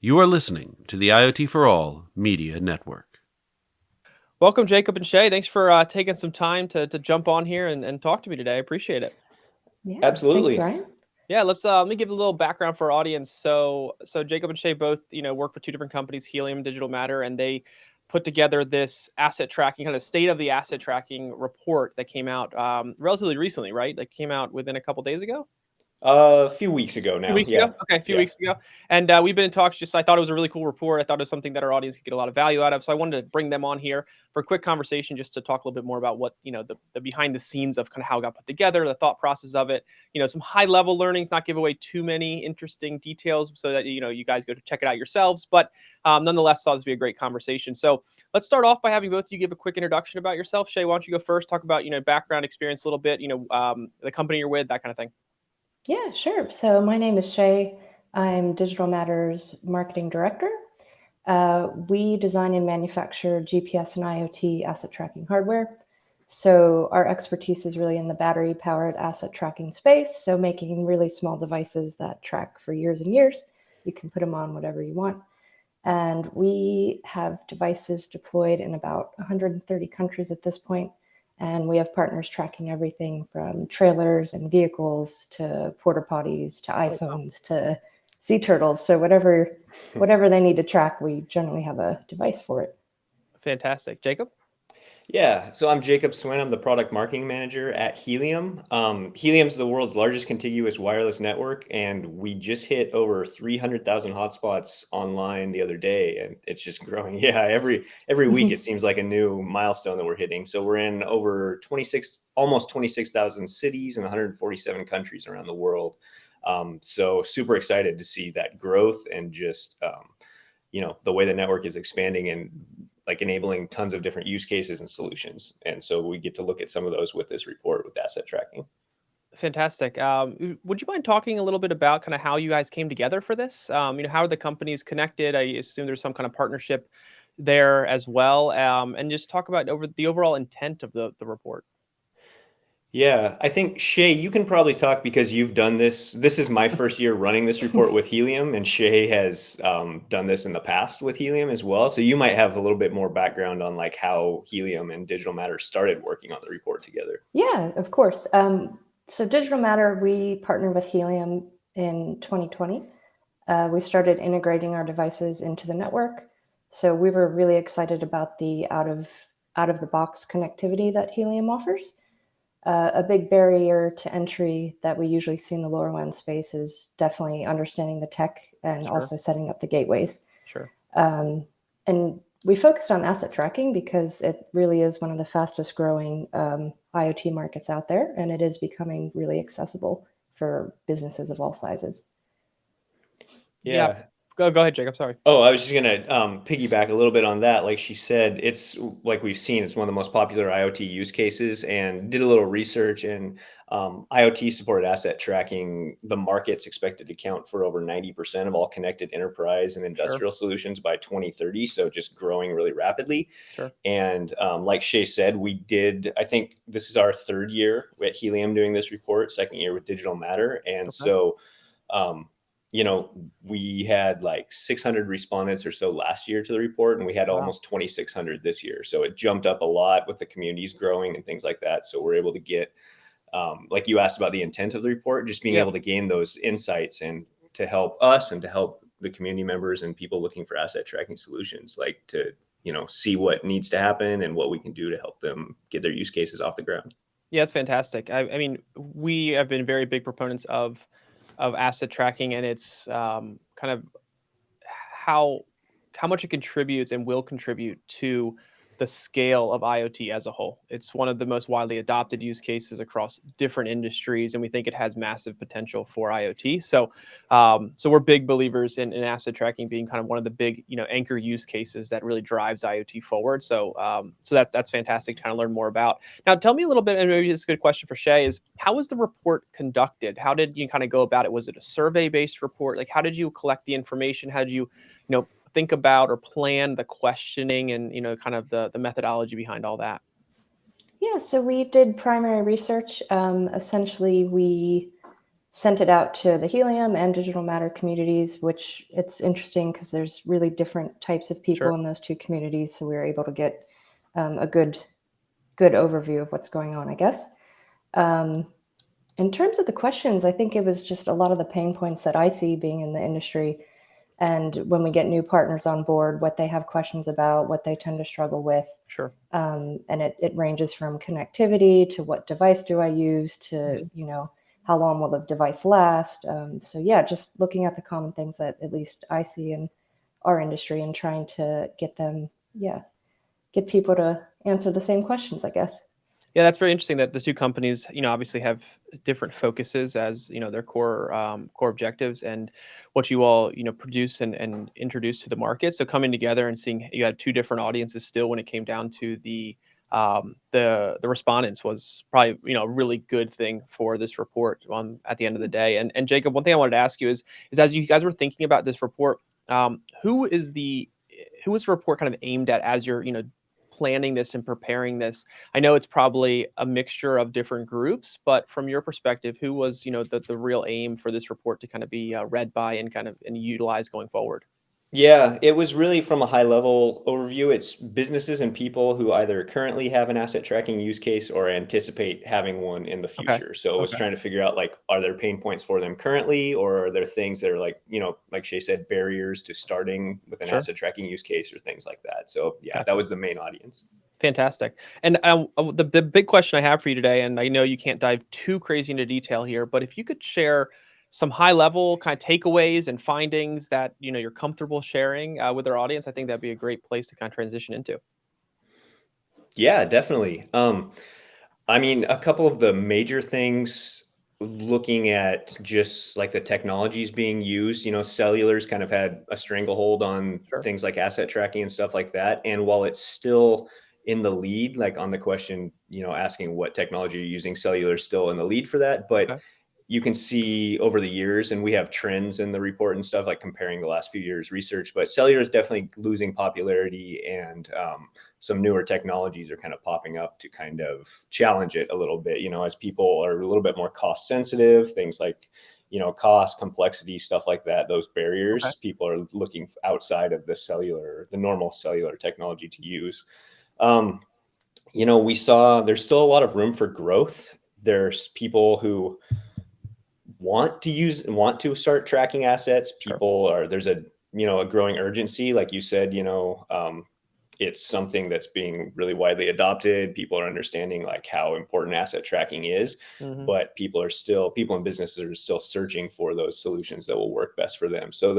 You are listening to the IoT for All Media Network. Welcome, Jacob and Shay. Thanks for taking some time to jump on here and talk to me today. I appreciate it. Yeah, Absolutely. Thanks, Ryan. Yeah, let me give a little background for our audience. So Jacob and Shay both work for two different companies, Helium and Digital Matter, and they put together this asset tracking kind of state of the asset tracking report that came out relatively recently, right? That came out within a couple days ago. A few weeks ago A now. few weeks Yeah. ago? Okay, a few Yeah. weeks ago. And we've been in talks. I thought it was a really cool report. I thought it was something that our audience could get a lot of value out of. So I wanted to bring them on here for a quick conversation just to talk a little bit more about what, the behind the scenes of kind of how it got put together, the thought process of it, some high level learnings, not give away too many interesting details so that, you guys go to check it out yourselves. But nonetheless, thought this would be a great conversation. So let's start off by having both of you give a quick introduction about yourself. Shay, why don't you go first? Talk about, background experience a little bit, the company you're with, that kind of thing. Yeah, sure. So my name is Shay. I'm Digital Matters Marketing Director. We design and manufacture GPS and IoT asset tracking hardware. So our expertise is really in the battery-powered asset tracking space, so making really small devices that track for years and years. You can put them on whatever you want. And we have devices deployed in about 130 countries at this point. And we have partners tracking everything from trailers and vehicles to porta potties to iPhones to sea turtles. So whatever they need to track, we generally have a device for it. Fantastic. Jacob? Yeah. So I'm Jacob Swinn. I'm the product marketing manager at Helium. Helium's the world's largest contiguous wireless network, and we just hit over 300,000 hotspots online the other day, and it's just growing. Yeah, every week it seems like a new milestone that we're hitting. So we're in over almost 26,000 cities and 147 countries around the world. So super excited to see that growth and just the way the network is expanding and like enabling tons of different use cases and solutions. And so we get to look at some of those with this report with asset tracking. Fantastic. Would you mind talking a little bit about kind of how you guys came together for this? How are the companies connected? I assume there's some kind of partnership there as well. And just talk about the overall intent of the report. Yeah, I think Shay, you can probably talk because you've done this. This is my first year running this report with Helium, and Shay has done this in the past with Helium as well. So you might have a little bit more background on like how Helium and Digital Matter started working on the report together. Yeah, of course. So Digital Matter, we partnered with Helium in 2020. We started integrating our devices into the network. So we were really excited about the out of the box connectivity that Helium offers. A big barrier to entry that we usually see in the LoRaWAN space is definitely understanding the tech and Sure. also setting up the gateways. Sure. And we focused on asset tracking because it really is one of the fastest growing IoT markets out there, and it is becoming really accessible for businesses of all sizes. Yeah. Go ahead, Jacob. Sorry. Oh, I was just gonna piggyback a little bit on that. Like she said, it's like we've seen, it's one of the most popular IoT use cases, and did a little research, and IoT supported asset tracking, the market's expected to count for over 90% of all connected enterprise and industrial solutions by 2030. So just growing really rapidly. Sure. And like Shay said, I think this is our third year at Helium doing this report, second year with Digital Matter. And so we had like 600 respondents or so last year to the report, and we had almost 2,600 this year. So it jumped up a lot with the communities growing and things like that. So we're able to get, like you asked about the intent of the report, just being able to gain those insights and to help us and to help the community members and people looking for asset tracking solutions, like to, see what needs to happen and what we can do to help them get their use cases off the ground. Yeah, it's fantastic. I mean, we have been very big proponents of asset tracking, and it's kind of how much it contributes and will contribute to the scale of IoT as a whole. It's one of the most widely adopted use cases across different industries, and we think it has massive potential for IoT. So, so we're big believers in asset tracking being kind of one of the big, anchor use cases that really drives IoT forward. So, that's fantastic to kind of learn more about. Now, tell me a little bit, and maybe this is a good question for Shay, is how was the report conducted? How did you kind of go about it? Was it a survey-based report? Like, how did you collect the information? How did you, think about or plan the questioning and kind of the methodology behind all that? Yeah, so we did primary research. Essentially, we sent it out to the Helium and Digital Matter communities, which it's interesting because there's really different types of people Sure. in those two communities. So we were able to get a good overview of what's going on, I guess. In terms of the questions, I think it was just a lot of the pain points that I see being in the industry. And when we get new partners on board, what they have questions about, what they tend to struggle with. Sure. And it ranges from connectivity to what device do I use to, how long will the device last? So yeah, just looking at the common things that at least I see in our industry and trying to get people to answer the same questions, I guess. Yeah, that's very interesting that the two companies, obviously have different focuses as, their core objectives and what you all, produce and introduce to the market. So coming together and seeing you had two different audiences still when it came down to the respondents was probably, a really good thing for this report at the end of the day. And Jacob, one thing I wanted to ask you is as you guys were thinking about this report, who is the report kind of aimed at as you're, planning this and preparing this? I know it's probably a mixture of different groups, but from your perspective, who was, the real aim for this report to kind of be read by and utilized going forward? Yeah, it was really from a high level overview. It's businesses and people who either currently have an asset tracking use case or anticipate having one in the Okay. future. So it's Okay. trying to figure out like, are there pain points for them currently, or are there things that are like, like Shay said, barriers to starting with an Sure. asset tracking use case or things like that. So yeah, that Gotcha. was the main audience. Fantastic. And the big question I have for you today, and I know you can't dive too crazy into detail here, but if you could share some high level kind of takeaways and findings that you're comfortable sharing with our audience, I think that'd be a great place to kind of transition into. Yeah, definitely. I mean, a couple of the major things looking at just like the technologies being used, cellular's kind of had a stranglehold on Sure. things like asset tracking and stuff like that. And while it's still in the lead, like on the question, asking what technology you're using, cellular's still in the lead for that. But Okay. you can see over the years, and we have trends in the report and stuff like comparing the last few years research, but cellular is definitely losing popularity, and some newer technologies are kind of popping up to kind of challenge it a little bit, as people are a little bit more cost sensitive, things like, cost, complexity, stuff like that, those Okay. barriers, people are looking outside of the normal cellular technology to use. We saw there's still a lot of room for growth. There's people who want to start tracking assets. Sure. There's a growing urgency, like you said, it's something that's being really widely adopted. People are understanding like how important asset tracking is, Hmm. but people and businesses are still searching for those solutions that will work best for them. So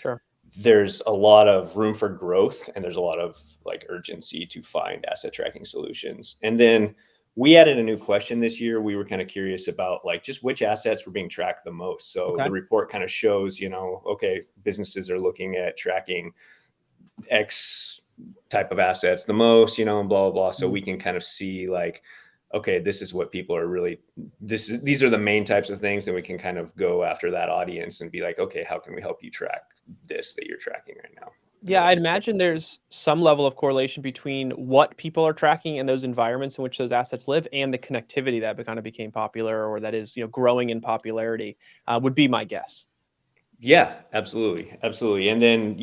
Sure. there's a lot of room for growth, and there's a lot of like urgency to find asset tracking solutions. And then we added a new question this year. We were kind of curious about like just which assets were being tracked the most. So Okay. the report kind of shows, okay, businesses are looking at tracking X type of assets the most, and blah, blah, blah. So Mhm. we can kind of see like, okay, this is what people are really, these are the main types of things. And we can kind of go after that audience and be like, okay, how can we help you track this that you're tracking right now? Yeah, I'd imagine there's some level of correlation between what people are tracking in those environments in which those assets live and the connectivity that kind of became popular or that is, growing in popularity, would be my guess. Yeah, absolutely. Absolutely. And then,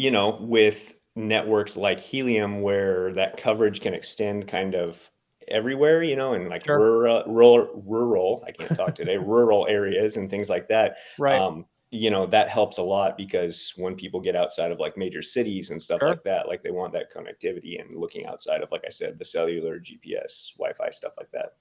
with networks like Helium, where that coverage can extend kind of everywhere, and like Sure. rural, I can't talk today, rural areas and things like that. Right. That helps a lot because when people get outside of like major cities and stuff Sure. like that, like they want that connectivity and looking outside of, like I said, the cellular, GPS, Wi-Fi, stuff like that.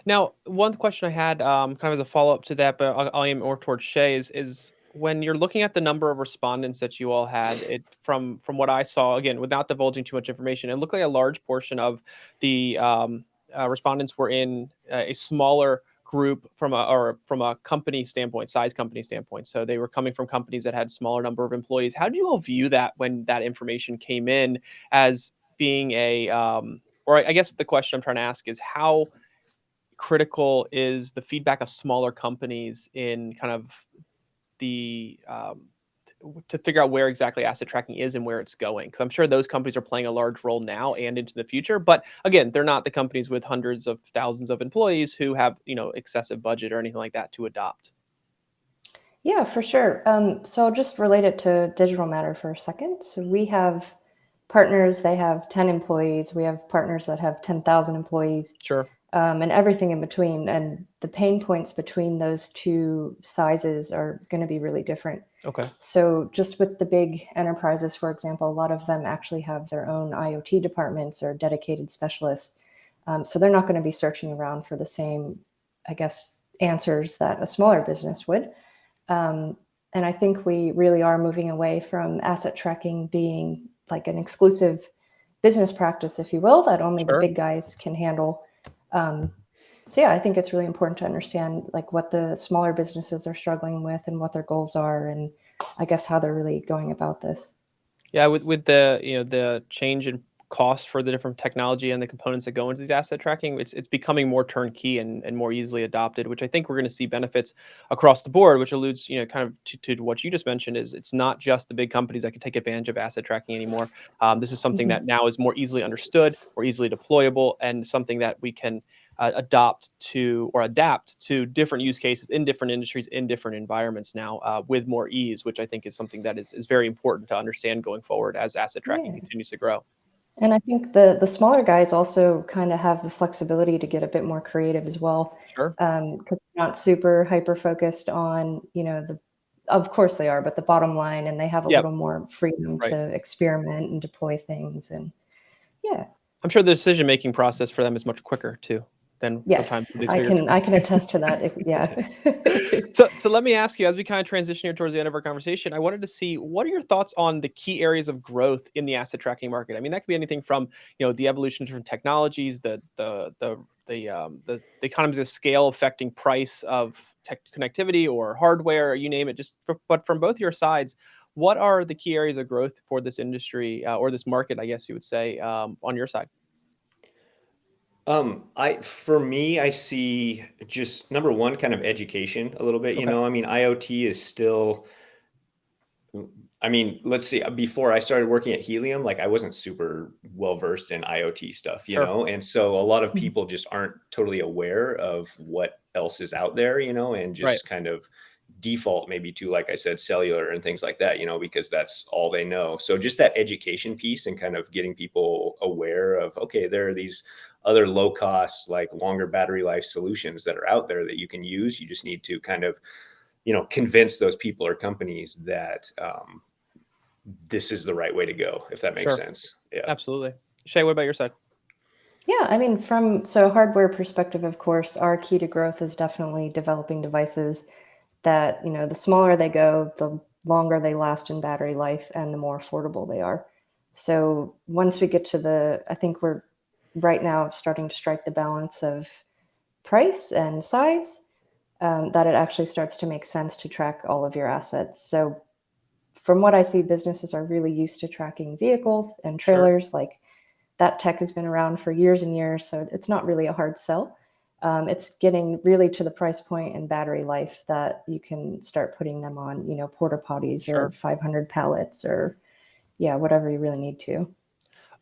Now, one question I had, kind of as a follow up to that, but I'll aim more towards Shay is when you're looking at the number of respondents that you all had, it from what I saw, again, without divulging too much information, it looked like a large portion of the respondents were in a smaller group from a company standpoint, size company standpoint. So they were coming from companies that had smaller number of employees. How do you all view that when that information came in as being or I guess the question I'm trying to ask is how critical is the feedback of smaller companies in kind of the to figure out where exactly asset tracking is and where it's going? Because I'm sure those companies are playing a large role now and into the future. But again, they're not the companies with hundreds of thousands of employees who have excessive budget or anything like that to adopt. Yeah, for sure. So I'll just relate it to Digital Matter for a second. So we have partners, they have 10 employees. We have partners that have 10,000 employees, Sure. and everything in between. And the pain points between those two sizes are going to be really different. Okay. So just with the big enterprises, for example, a lot of them actually have their own IoT departments or dedicated specialists. So they're not going to be searching around for the same, I guess, answers that a smaller business would. And I think we really are moving away from asset tracking being like an exclusive business practice, if you will, that only the Sure. big guys can handle. So yeah, I think it's really important to understand like what the smaller businesses are struggling with and what their goals are, and I guess how they're really going about this. Yeah, with the the change in cost for the different technology and the components that go into these asset tracking, it's becoming more turnkey and more easily adopted, which I think we're going to see benefits across the board, which alludes kind of to what you just mentioned. Is it's not just the big companies that can take advantage of asset tracking anymore. This is something Mhm. that now is more easily understood, more easily deployable, and something that we can adopt to or adapt to different use cases in different industries in different environments now with more ease, which I think is something that is very important to understand going forward as asset tracking Yeah. continues to grow. And I think the smaller guys also kind of have the flexibility to get a bit more creative as well, Sure. because they're not super hyper focused on, of course they are, but the bottom line, and they have a Yep. little more freedom Right. to experiment and deploy things. And yeah, I'm sure the decision-making process for them is much quicker too than yes, sometimes with these I bigger can companies. attest to that. Yeah. So let me ask you, as we kind of transition here towards the end of our conversation, I wanted to see what are your thoughts on the key areas of growth in the asset tracking market? I mean, that could be anything from the evolution of different technologies, the economies of scale affecting price of tech connectivity or hardware, you name it. But from both your sides, what are the key areas of growth for this industry or this market? I guess you would say on your side. For me, I see just number one, kind of education a little bit, Okay. I mean, IoT is still, I mean, let's see, before I started working at Helium, like I wasn't super well versed in IoT stuff, Sure. and so a lot of people just aren't totally aware of what else is out there, and Right. just kind of default maybe to, like I said, cellular and things like that, because that's all they know. So just that education piece and kind of getting people aware of, okay, there are these other low cost, like longer battery life solutions that are out there that you can use. You just need to kind of, convince those people or companies that this is the right way to go, if that makes Sure. sense. Yeah. Absolutely. Shay, what about your side? Yeah, I mean, from so hardware perspective, of course, our key to growth is definitely developing devices that, the smaller they go, the longer they last in battery life and the more affordable they are. So once we get to I think we're right now starting to strike the balance of price and size, that it actually starts to make sense to track all of your assets. So from what I see, businesses are really used to tracking vehicles and Sure. trailers. Like that tech has been around for years and years, so it's not really a hard sell. It's getting really to the price point and battery life that you can start putting them on, porta potties or Sure. 500 pallets or yeah, whatever you really need to.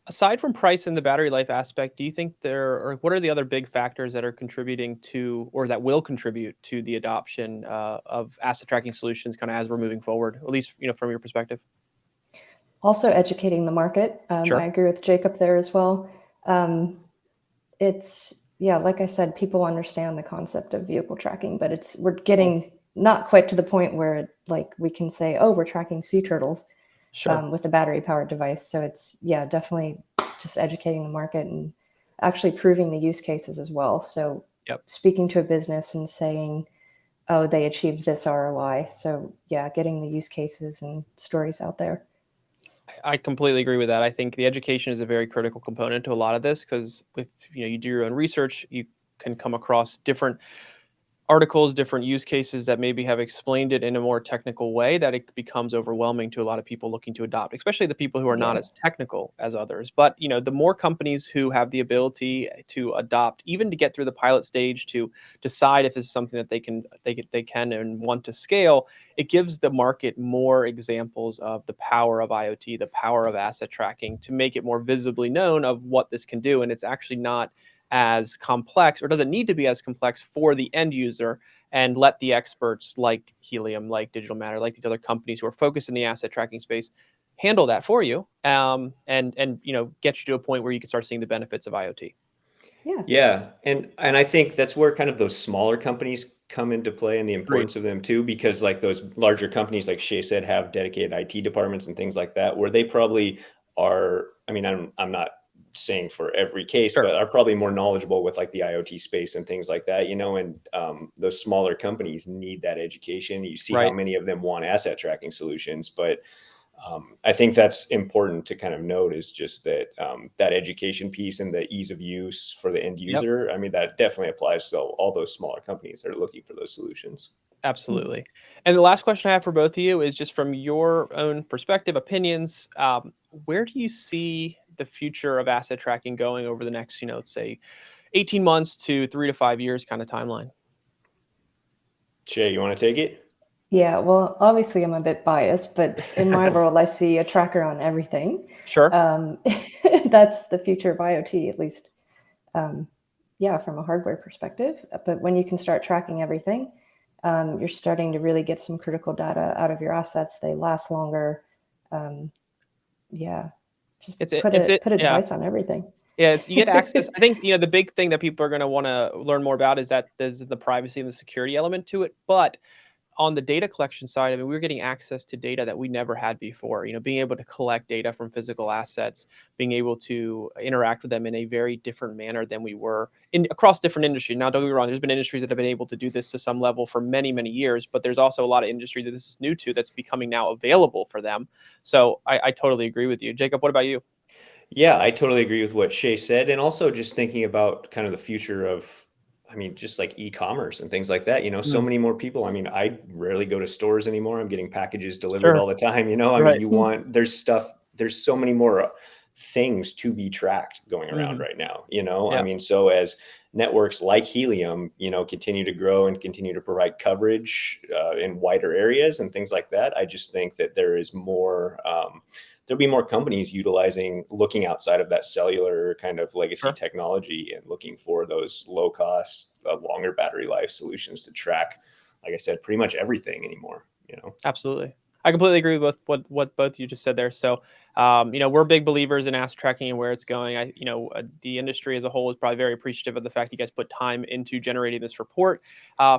Aside from price and the battery life aspect, do you think or what are the other big factors that are contributing to, or that will contribute to the adoption of asset tracking solutions kind of as we're moving forward, at least, from your perspective? Also, educating the market. I Sure. agree with Jacob there as well. Um, it's yeah, like I said, people understand the concept of vehicle tracking, but we're Cool. getting not quite to the point where like we can say, oh, we're tracking sea turtles Sure. with a battery powered device. So it's yeah, definitely just educating the market and actually proving the use cases as well. So Yep. speaking to a business and saying, oh, they achieved this ROI. So yeah, getting the use cases and stories out there. I completely agree with that. I think the education is a very critical component to a lot of this because if you do your own research, you can come across different articles, different use cases that maybe have explained it in a more technical way that it becomes overwhelming to a lot of people looking to adopt, especially the people who are not Yeah. as technical as others. But the more companies who have the ability to adopt, even to get through the pilot stage, to decide if this is something that they can and want to scale, it gives the market more examples of the power of IoT, the power of asset tracking, to make it more visibly known of what this can do. And it's actually not as complex, or doesn't need to be as complex for the end user, and let the experts like Helium, like Digital Matter, like these other companies who are focused in the asset tracking space handle that for you, and get you to a point where you can start seeing the benefits of IoT. Yeah. Yeah, and I think that's where kind of those smaller companies come into play and the Agreed. importance of them too, because like those larger companies, like Shay said, have dedicated IT departments and things like that, where they probably are. I mean, I'm not saying for every case, Sure. but are probably more knowledgeable with like the IoT space and things like that, and those smaller companies need that education. You see how Right. many of them want asset tracking solutions, but I think that's important to kind of note, is just that that education piece and the ease of use for the end Yep. user. I mean, that definitely applies to all those smaller companies that are looking for those solutions. Absolutely. And the last question I have for both of you is just from your own perspective, opinions. Where do you see the future of asset tracking going over the next, let's say 18 months to 3 to 5 years kind of timeline? Shay, you want to take it? Yeah, well, obviously I'm a bit biased, but in my world, I see a tracker on everything. Sure. That's the future of IoT, at least. Yeah, from a hardware perspective. But when you can start tracking everything, you're starting to really get some critical data out of your assets. They last longer. Yeah, just put a Yeah. device on everything. Yeah, you get access. I think the big thing that people are going to want to learn more about is that there's the privacy and the security element to it. But on the data collection side, I mean, we're getting access to data that we never had before. Being able to collect data from physical assets, being able to interact with them in a very different manner than we were across different industries. Now, don't get me wrong, there's been industries that have been able to do this to some level for many, many years, but there's also a lot of industry that this is new to, that's becoming now available for them. So I totally agree with you. Jacob, what about you? Yeah, I totally agree with what Shay said. And also just thinking about kind of the future of, I mean, just like e-commerce and things like that, so Mm. many more people. I mean, I rarely go to stores anymore. I'm getting packages delivered Sure. all the time, I mean, Right. there's so many more things to be tracked going around Mhm. right now, I Yeah. mean, so as networks like Helium, continue to grow and continue to provide coverage in wider areas and things like that, I just think that there'll be more companies looking outside of that cellular kind of legacy Sure. technology and looking for those low cost, longer battery life solutions to track, like I said, pretty much everything anymore. Absolutely. I completely agree with what both you just said there. So, we're big believers in asset tracking and where it's going. The industry as a whole is probably very appreciative of the fact that you guys put time into generating this report.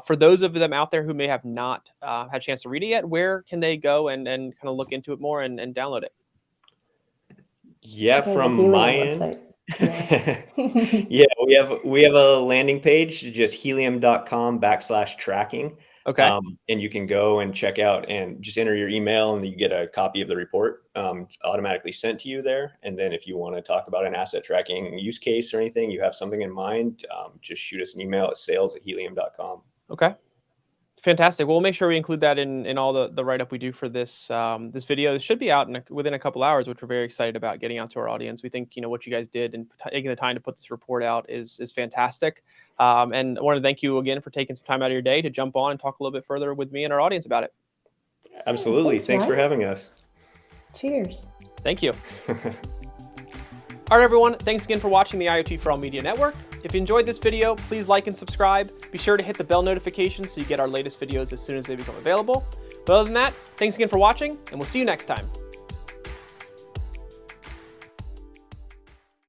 For those of them out there who may have not had a chance to read it yet, where can they go and kind of look into it more and download it? Yeah, Go to the from my Helium end. website. Yeah. Yeah, we have a landing page, just helium.com/tracking. Okay. And you can go and check out and just enter your email, and you get a copy of the report automatically sent to you there. And then if you want to talk about an asset tracking use case or anything, you have something in mind, just shoot us an email at sales@helium.com. Okay. Fantastic. We'll make sure we include that in all the write up we do for this this video. It should be out within a couple hours, which we're very excited about getting out to our audience. We think what you guys did and taking the time to put this report out is fantastic. And I want to thank you again for taking some time out of your day to jump on and talk a little bit further with me and our audience about it. Absolutely. Thanks, Thanks for Ryan. having us. Cheers. Thank you. All right, everyone. Thanks again for watching the IoT for All Media Network. If you enjoyed this video, please like and subscribe. Be sure to hit the bell notification so you get our latest videos as soon as they become available. But other than that, thanks again for watching, and we'll see you next time.